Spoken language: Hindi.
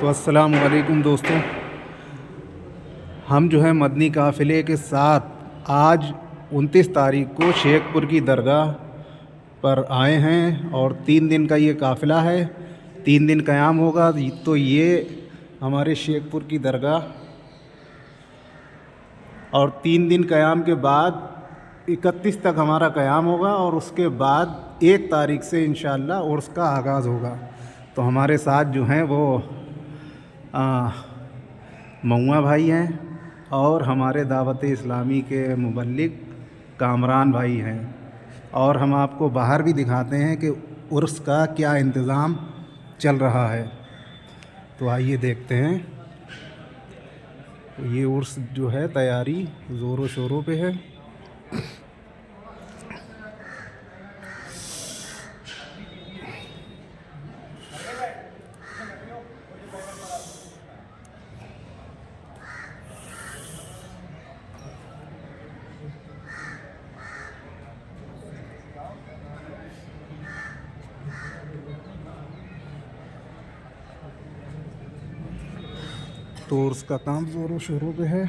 तो अस्सलाम वालेकुम दोस्तों, हम जो है मदनी काफ़िले के साथ आज 29 तारीख को शेखपुर की दरगाह पर आए हैं और 3 दिन का ये काफ़िला है। 3 दिन क़याम होगा। तो ये हमारे शेखपुर की दरगाह और 3 दिन क़याम के बाद 31 तक हमारा क़याम होगा और उसके बाद 1 तारीख से इंशाअल्लाह उर्स का आगाज़ होगा। तो हमारे साथ जो हैं वो मऊआ भाई हैं और हमारे दावत इस्लामी के मुबल्लिग कामरान भाई हैं, और हम आपको बाहर भी दिखाते हैं कि उर्स का क्या इंतज़ाम चल रहा है। तो आइए देखते हैं। ये उर्स जो है तैयारी ज़ोरों शोरों पे है। तो उर्स का काम ज़ोरों शोरों पे है।